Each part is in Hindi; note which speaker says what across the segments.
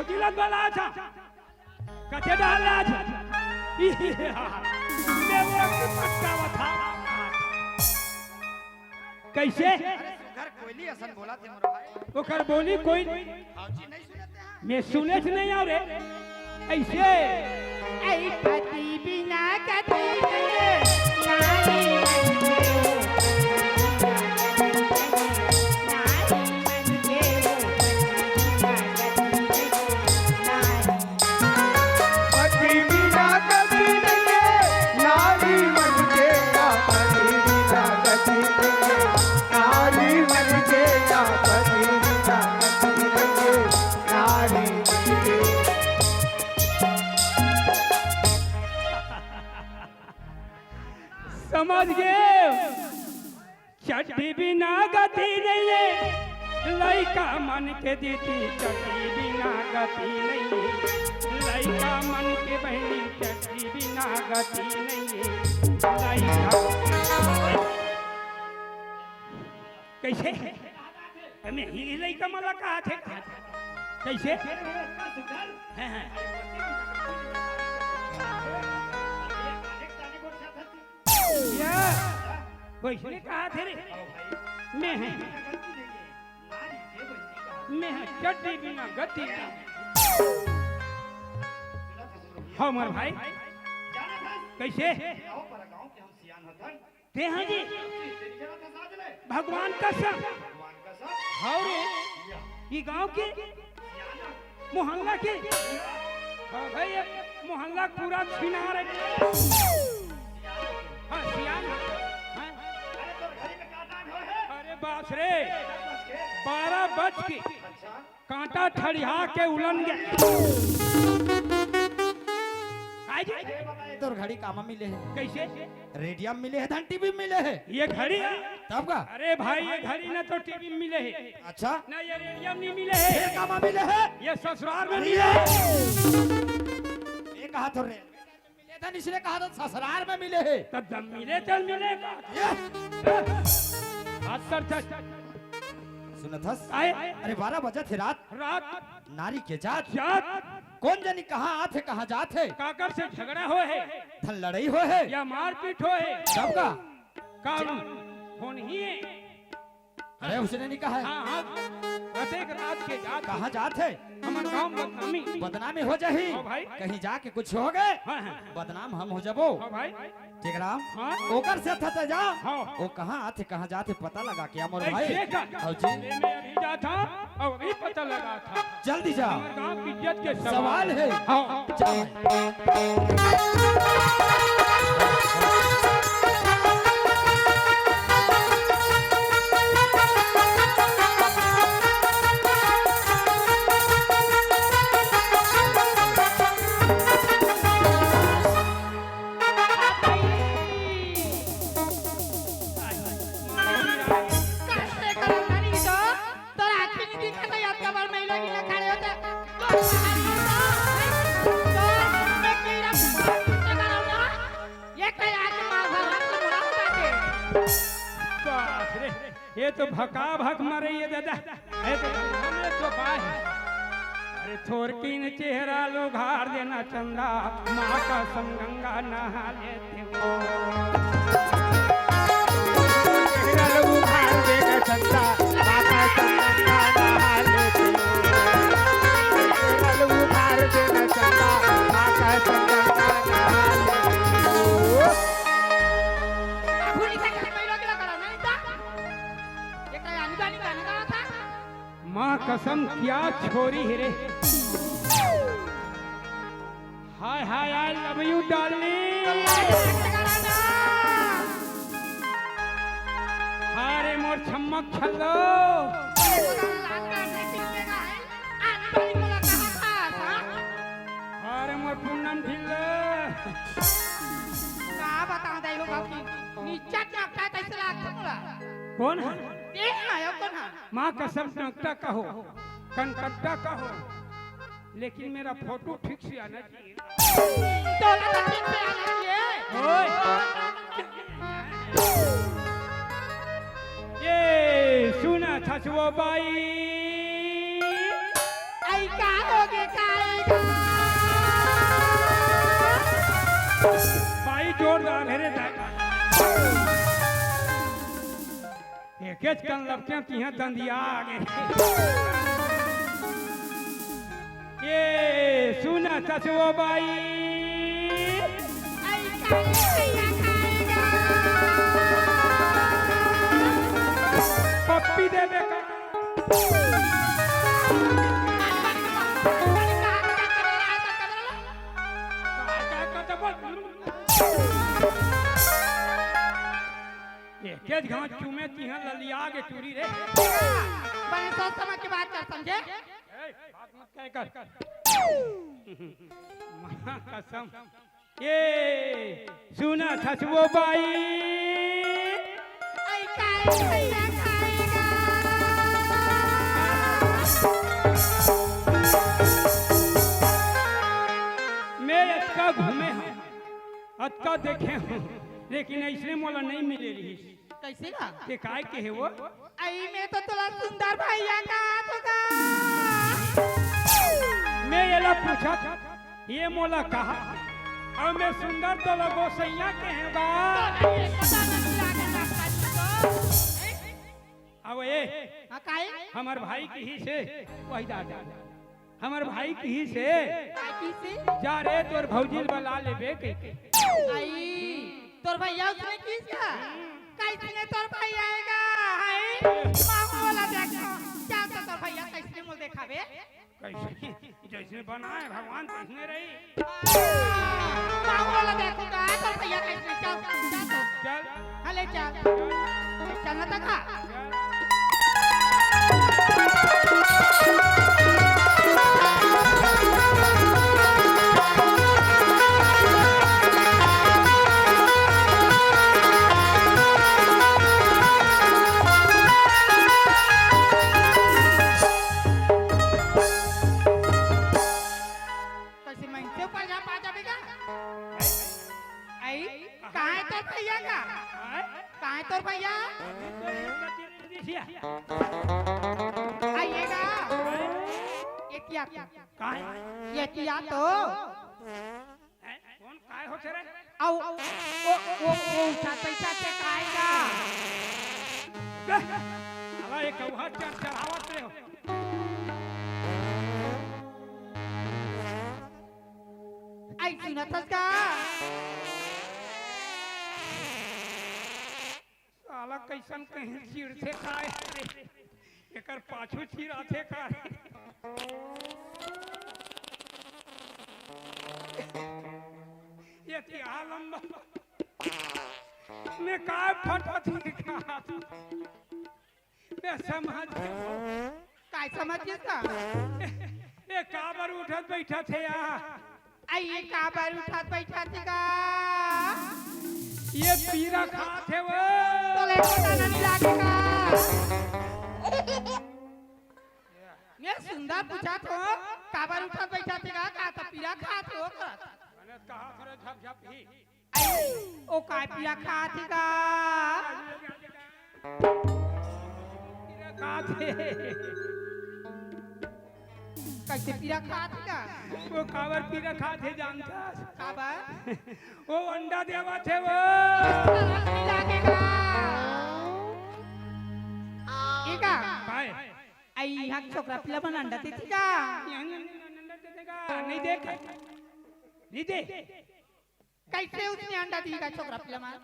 Speaker 1: फौजीलत वाला था कथे डाल रहा था ले वो की पक्का था कैसे
Speaker 2: घर कोयली असन बोला थे मोर भाई
Speaker 1: वो कर बोली कोई
Speaker 2: फौजी नहीं सुनते हैं
Speaker 1: मैं सुने से नहीं आ रे ऐसे
Speaker 3: ऐ पति बिना कति नहीं नारी
Speaker 1: समझ गए चट्टी बिना गति नहीं है लइका मन के दीदी चट्टी बिना गति नहीं है लइका मन के बहनी चट्टी बिना गति नहीं है लइका कैसे हमें ही लइका मला कहा थे कैसे हाँ वैसे कहा थे रे मैं चट्टी बिना गति हमर भाई कैसे ते हाँ जी भगवान कसम हाँ रे ये गांव के मोहल्ला के हाँ भाई मोहल्ला पूरा छीना रहे हाँ सियान अरे बास रे 12 बज के कांटा ठड़िया के उलन गए
Speaker 2: तो घड़ी कामा मिले है
Speaker 1: कैसे
Speaker 2: रेडियम मिले है धन टीवी मिले है
Speaker 1: ये घड़ी
Speaker 2: तब का
Speaker 1: अरे भाई ये घड़ी ना तो टीवी में मिले है
Speaker 2: अच्छा
Speaker 1: ना ये रेडियम नहीं मिले है
Speaker 2: ये कामा मिले है
Speaker 1: ये ससुराल में मिले है
Speaker 2: ये कहा तो रे मिले था इसने कहा तो ससुराल में मिले है
Speaker 1: तब जब मिले चल मिलेगा सर
Speaker 2: सुनथस
Speaker 1: आए
Speaker 2: अरे 12 बजे थे रात नारी के जात कौन जानी कहाँ आते कहाँ जाते
Speaker 1: काकर से झगड़ा हो है
Speaker 2: धन लड़ाई हो है
Speaker 1: या मारपीट हो है
Speaker 2: सबका
Speaker 1: कानून होन ही है
Speaker 2: अरे उसने नहीं कहा
Speaker 1: हाँ हाँ प्रत्येक रात के जात
Speaker 2: कहाँ जाते
Speaker 1: हमारे गांव
Speaker 2: बदनामी हो जाही
Speaker 1: भाई
Speaker 2: कहीं जाके कुछ हो गए
Speaker 1: हाँ हाँ
Speaker 2: बदनाम हम हो जाबो
Speaker 1: भाई
Speaker 2: ठीक राम
Speaker 1: हाँ
Speaker 2: ओकर से थते जा
Speaker 1: हाँ
Speaker 2: वो कहाँ आते कहाँ जाते पता लगा क्या मोर भाई
Speaker 1: ऐसे का
Speaker 2: हाँ जी
Speaker 1: मैं अभी जा था और अभी पता लगा था
Speaker 2: जल्दी जा
Speaker 1: हमारे गांव की इज्जत के
Speaker 2: सवाल है
Speaker 1: हाँ
Speaker 2: जा
Speaker 1: ये तो भका भक मरे ये दादा ये तो हमें तो बाय अरे थोरकीन चेहरा लोघार देना चंदा माँ का संगंगा नहा लेते हो चेहरा लोघार देना चंदा माँ का संगंगा नहा लेते हो चेहरा लोघार देना चंदा माँ का संगंगा नहा लेते हो माँ कसम क्या छोरी है हाय हाय आई लव यू डार्लिंग हारे मोर छम्मक छल्लो हारे मोर पूनम ढिल्लो
Speaker 3: का बताऊं दाई हो बाकी नीचा क्या कैसे लागता मोला
Speaker 1: कौन है
Speaker 3: ये है कौन है
Speaker 1: माँ कसम नकटा कहो कनकट्टा कहो लेकिन मेरा फोटो ठीक से आना चाहिए
Speaker 3: तो ठीक से आना चाहिए
Speaker 1: ओए ये सुना छछुओ बाई
Speaker 3: आई का होगे का
Speaker 1: भाई जोरदार है रे एक कन लपटे तिहा दंदिया आगे ये सुना ससुओ बाई पप्पी दे बेका केज घाट चूमे तिहा ललिया के चूरी रे
Speaker 3: बड़े सोच समझ के बात कर समझे
Speaker 1: बात मत कह कर मां कसम ये सुना ससुओ बाई
Speaker 3: आई काय भैया खाएगा
Speaker 1: मैं अटका घूमे हूं अटका देखे हूं लेकिन ऐसे मोला नहीं मिले रही
Speaker 3: कैसे का
Speaker 1: के काय के है वो
Speaker 3: आई में तो तुला सुंदर भैया का तो का
Speaker 1: मैं येला पूछा ये मोला कहा और मैं सुंदर तो लगो सैया के है बा अब ये
Speaker 3: हां काय
Speaker 1: हमार भाई की ही से वही दादा हमार भाई की ही से
Speaker 3: काकी से
Speaker 1: जा रे तोर भौजील बला लेबे के
Speaker 3: आई तोर भैया उसने किसका कैसे ने तोर भैया आएगा हाय मामा वाला देखो क्या तो तोर भैया कैसे मुंह दिखावे
Speaker 1: कैसे जैसे बनाए भगवान कैसे रही
Speaker 3: मामा वाला देखूंगा तोर भैया कैसे चल
Speaker 1: चल
Speaker 3: हले चल चलना तक तोर भैया आइएगा ये किया तो
Speaker 1: कौन काय होते रे
Speaker 3: औ वो उठा पैसा से खाएगा
Speaker 1: अला एक कौहा चढ़ावत रे हो
Speaker 3: आई सुना था का
Speaker 1: साला कैसन कहीं चीड़ से खाए एकर पाछू चीरा थे का ये क्या लंबा मैं काय फटा थी का मैं समझ
Speaker 3: काय समझ का
Speaker 1: ये काबर उठत बैठा थे यार
Speaker 3: आई काबर उठत बैठा थे का
Speaker 1: ये पीरा खाते वो
Speaker 3: तो ले पता नहीं लगेगा ये सुंदर पूछा तो काबर उठा बैठा थे का तो पीरा खाते हो
Speaker 1: मैंने कहा थोड़ा झप झप ही
Speaker 3: ओ काय पीरा खाते का
Speaker 1: पीरा खाते
Speaker 3: कैसे पीरा खाते का
Speaker 1: वो काबर पीरा खाते जानता
Speaker 3: काबर
Speaker 1: वो अंडा देवा थे वो
Speaker 3: लगेगा एका
Speaker 1: काय
Speaker 3: आई यहाँ छोकरा पिला बन अंडा देती का
Speaker 1: नहीं देख नहीं दे
Speaker 3: कैसे उसने अंडा दिया छोकरा पिला मार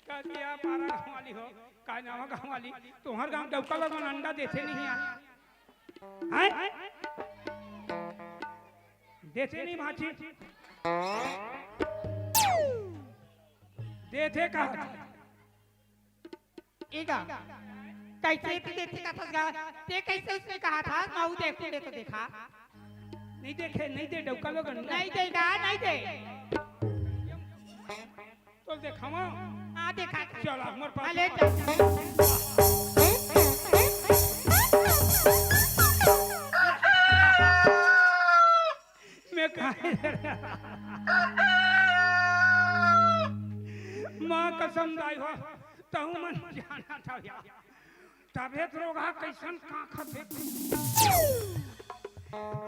Speaker 1: का दिया पारा गाँव वाली हो का नाम गाँव वाली तुम्हार गाँव डबका लगन अंडा देते नहीं हैं देते नहीं माची देते कहा
Speaker 3: एगा कैसे तू देते का था ते कैसे उसने कहा था मैं देखूं दे तो देखा
Speaker 1: नहीं देखे नहीं दे डबका लगन
Speaker 3: नहीं देगा नहीं दे
Speaker 1: तो देखावा
Speaker 3: हां देखा
Speaker 1: चल हमर पास
Speaker 3: ले चल
Speaker 1: मैं काहे माँ कसम दाई हो तहु मन जाना था यार तबेत रोगा कैसन काखत है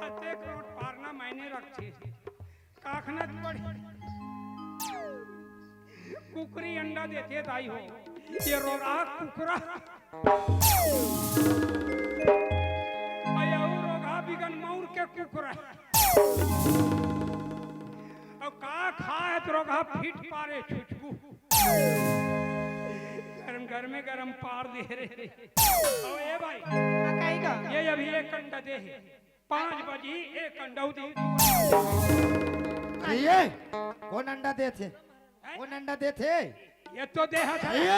Speaker 1: अते करोड़ पारना मैंने रखे काखना पड़ी कुकरी अंडा देते दाई हो ये रोगा कुकरा आया रोगा बिगन मौर के कुकरा अब का खाए तो रोगा फिट पारे छुचकू गरम गरम पार दे रहे ओ ए भाई
Speaker 3: कहेगा
Speaker 1: ये अभी एक अंडा दे 5 बजे एक अंडा दे
Speaker 2: ये कौन अंडा देते कौन अंडा देते
Speaker 1: ये तो दे था
Speaker 2: ये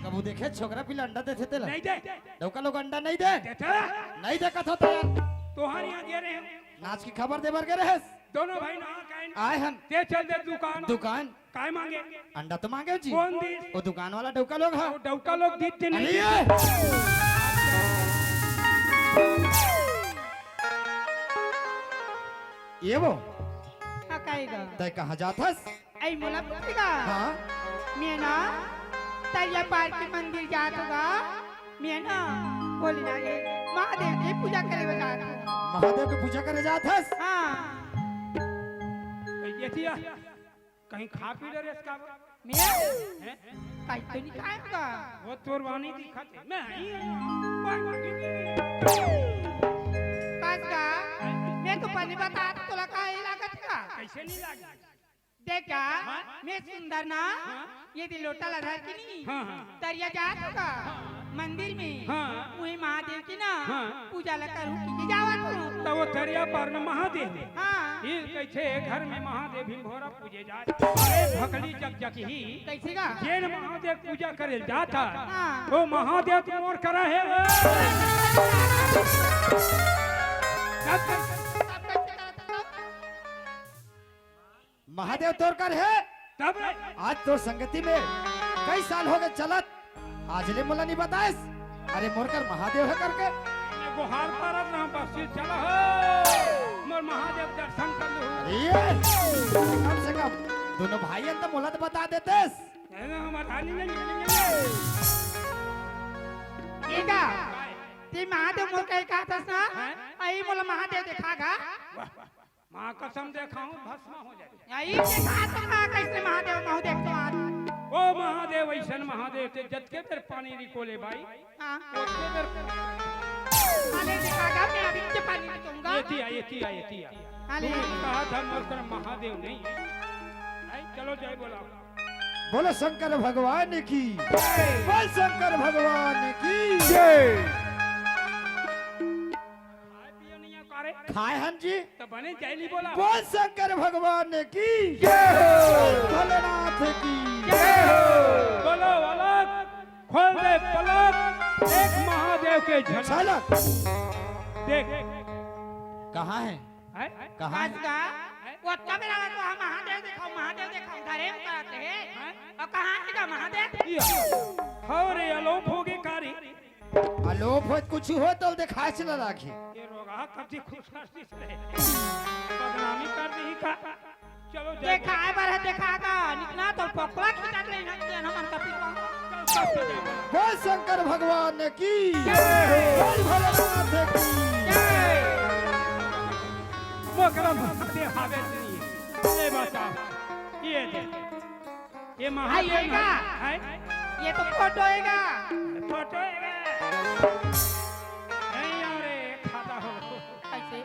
Speaker 2: कबू देखे छोकरा पिला अंडा देते थे
Speaker 1: नहीं दे
Speaker 2: डौका लोग अंडा नहीं दे
Speaker 1: देता
Speaker 2: नहीं देखत होता यार
Speaker 1: तोहार यहाँ दे रहे हैं
Speaker 2: नाच की खबर दे बर गए
Speaker 1: दोनों भाई ना काइन
Speaker 2: आए हम
Speaker 1: ते चल दे दुकान
Speaker 2: दुकान
Speaker 1: काय मांगे
Speaker 2: अंडा तो मांगे जी
Speaker 1: कौन दी
Speaker 2: वो दुकान वाला डौका लोग है
Speaker 1: वो डौका लोग दीते
Speaker 2: अरे
Speaker 1: नहीं
Speaker 2: ये वो
Speaker 3: कहेगा
Speaker 2: तय कहाँ जाथस
Speaker 3: आई मोला पूछेगा
Speaker 2: हाँ
Speaker 3: मैं ना तैया पार्क के मंदिर जात होगा मैं ना बोली ना ये महादेव की पूजा करे बता
Speaker 2: महादेव की पूजा करे जाथस
Speaker 3: हाँ
Speaker 1: ये थिया कहीं खा पी ले रेस का
Speaker 3: मैं
Speaker 1: हैं?
Speaker 3: कहीं तो नहीं खाएगा
Speaker 1: वो तोरवानी दिखाते मैं
Speaker 3: काका मैं तो पहले बता तो लगा ये लागत का
Speaker 1: कैसे नहीं लगा
Speaker 3: देखा मैं सुंदर ना ये दिलोटा लगा की नहीं
Speaker 1: हाँ, हाँ।
Speaker 3: दरिया जात होगा मंदिर में
Speaker 1: हाँ।
Speaker 3: वही महादेव की ना
Speaker 1: हाँ।
Speaker 3: पूजा लगा की जावत हूँ
Speaker 1: तो वो दरिया पार में महादेव है
Speaker 3: हाँ
Speaker 1: ये कैसे घर में महादेव भीमभोरा पूजे जाए अरे भकली जग जग ही
Speaker 3: कैसे का
Speaker 1: जेन महादेव पूजा करे जाता
Speaker 3: हाँ।
Speaker 1: वो महादेव तो मोर करा है वो।
Speaker 2: महादेव तोर कर है
Speaker 1: तब
Speaker 2: आज तो संगति में कई साल हो गए चलत आज ले मुला नहीं बताएस अरे मोरकर महादेव है करके
Speaker 1: गुहार पारत ना बस चला हो मोर महादेव दर्शन कर लो
Speaker 2: ये कम से कम दोनों भाई अंत मुला तो बता देतेस
Speaker 3: एका ते महादेव मोर कहे कहा था ना
Speaker 1: हैं?
Speaker 3: आई मोला महादेव दिखागा
Speaker 1: माँ कसम देखाऊं भस्म हो जाए
Speaker 3: आई देखा तो का कैसे महादेव महादेव तो आज
Speaker 1: ओ महादेव ऐसन महादेव ते जत के तेरे पानी रिकोले भाई
Speaker 3: हां
Speaker 1: ओते देर
Speaker 3: आले दिखागा मैं अभी के पानी में दूंगा
Speaker 1: ये थी
Speaker 3: आले
Speaker 1: कहा था मोर तरफ महादेव नहीं है आई चलो जय बोला
Speaker 2: बोलो शंकर भगवान की बोल शंकर भगवान की जय खाए हम जी
Speaker 1: तो बने जैली बोला
Speaker 2: बोल शंकर भगवान की जय हो भोलेनाथ की जय हो
Speaker 1: बोलो अलग खोल दे पलक एक महादेव के झलक देख
Speaker 2: कहाँ है
Speaker 1: है?
Speaker 2: कहाँ है
Speaker 3: का वो तब लगा तो हम महादेव देखो घरे में कराते हैं और कहां का महादेव
Speaker 1: और अलोप होगी कारी
Speaker 2: अलोप हो कुछ हो तो दिखाए से न राखी
Speaker 1: ये रोगा कभी खुश हंसी से बदनामी कर दी का चलो जय
Speaker 3: देखा है बार देखागा निकला तो पकड़ा खिटा ले ना के हम कपी को
Speaker 2: बोल शंकर भगवान की जय हो बोल भोलेनाथ की
Speaker 3: जय
Speaker 1: मोकरम दे हावे नहीं ये बता ये दे ये महादेव
Speaker 3: आइएगा।
Speaker 1: है
Speaker 3: ये तो फोटो हैगा
Speaker 1: फोटो है नहीं अरे खाता हो
Speaker 3: कैसे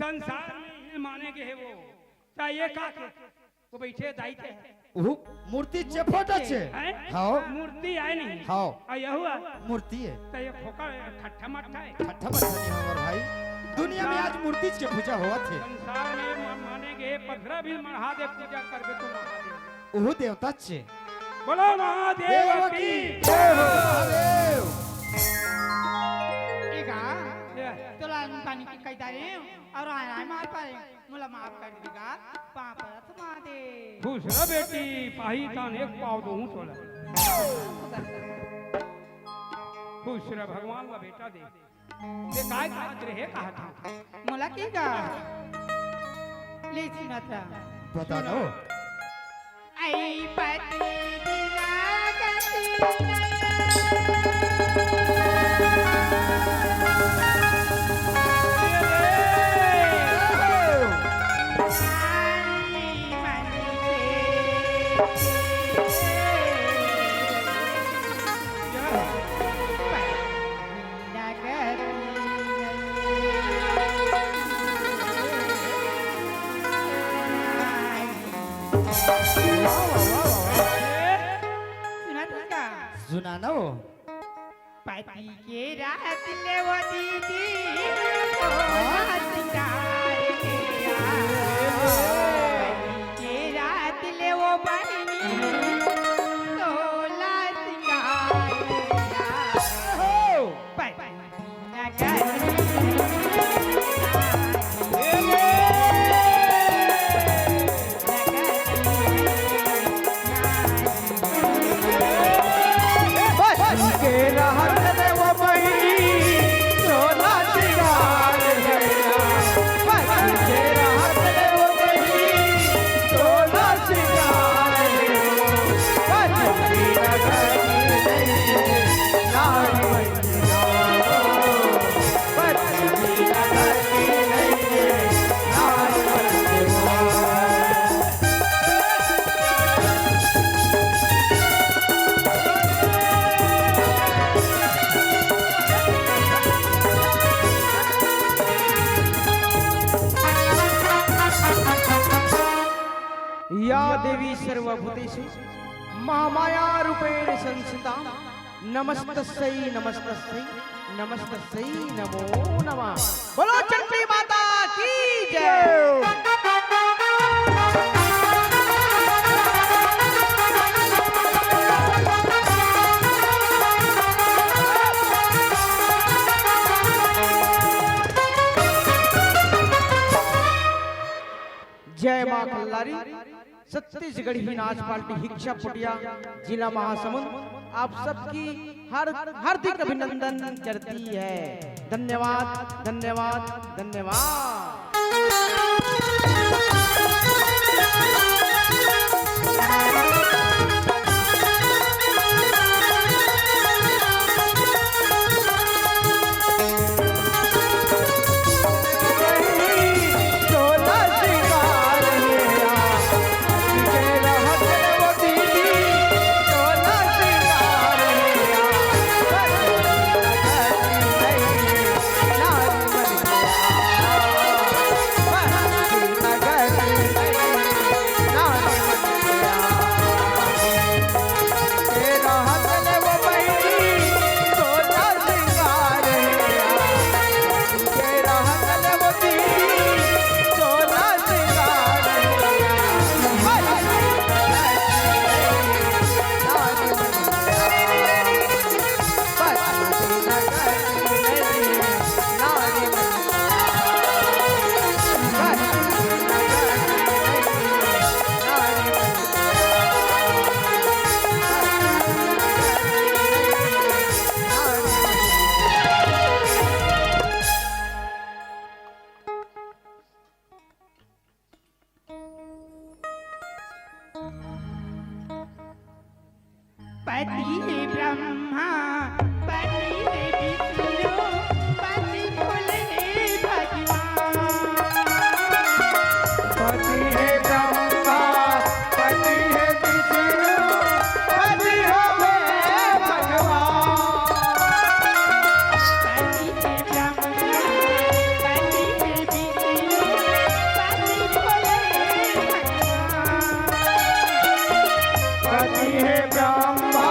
Speaker 1: संसार में माने के है वो चाहिए का के वो बैठे दाई थे
Speaker 2: उ मूर्ति चे फोटो चे
Speaker 1: हैं
Speaker 2: हां
Speaker 1: मूर्ति आए नहीं
Speaker 2: हां
Speaker 1: आया हुआ
Speaker 2: मूर्ति है
Speaker 1: तो ये फोका ठट्ठा मट्ठा है
Speaker 2: ठट्ठा मत नहीं हमार भाई दुनिया में आज मूर्ति के पूजा हुआ थे
Speaker 1: संसार में माने के 15 भी महादेव पूजा करबे तो महादेव
Speaker 2: ओह देवता चे
Speaker 1: बोलो महादेव
Speaker 2: देव
Speaker 1: की
Speaker 2: की जय हो महादेव
Speaker 3: एगा तो लाइन पानी की कई दारे और आया मार पाए मुला माफ कर देगा पाप रथ मादे
Speaker 1: खुश रह बेटी पाही तान एक पाव दूं तोला खुश रह भगवान का बेटा दे ये काय खातिर है कहा था
Speaker 3: मुला कीगा ले सुनाता
Speaker 2: बता दो
Speaker 3: आई पति बिना गति पति के रात ले वो दीदी सोना सिंगार किया पति के रात ले वो बहनी सोना सिंगार किया पति
Speaker 4: या देवी सर्वभूतेषु महामाया रूपेण संस्थिता नमस्तस्यै नमस्तस्यै नमस्तस्यै नमो नमः। बोलो चंडी माता की जय। जय मां कल्लारी। छत्तीसगढ़ ही नाच पार्टी हिक्षा पुटिया जिला महासमुंद आप सबकी हार्दिक अभिनंदन करती है। धन्यवाद धन्यवाद धन्यवाद।
Speaker 3: पति ब्रह्मा पति विष्णु पति भोले भगवान।
Speaker 4: पति है ब्रह्मा पति है विष्णु पति है भगवान।
Speaker 3: पति ब्रह्मा पति विष्णु पति भोले भगवान।
Speaker 4: पति है ब्रह्मा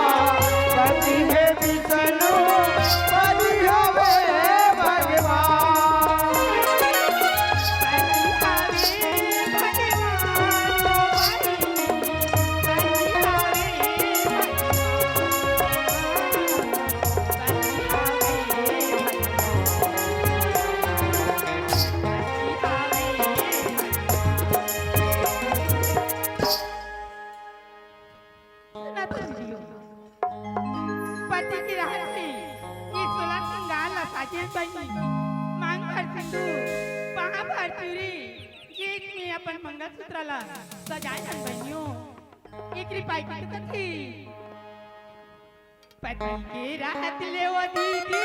Speaker 4: पति है विष्णु पति है भगवान।
Speaker 3: पति की राशि ये 16 श्रृंगार लसाजे बनी मांग भर सिंदूर पहा भर चूड़ी गीत में अपन मंगलसूत्र ला सजाए हन बनियो एक रिपाई की कथी पति के राहत ले वो दीदी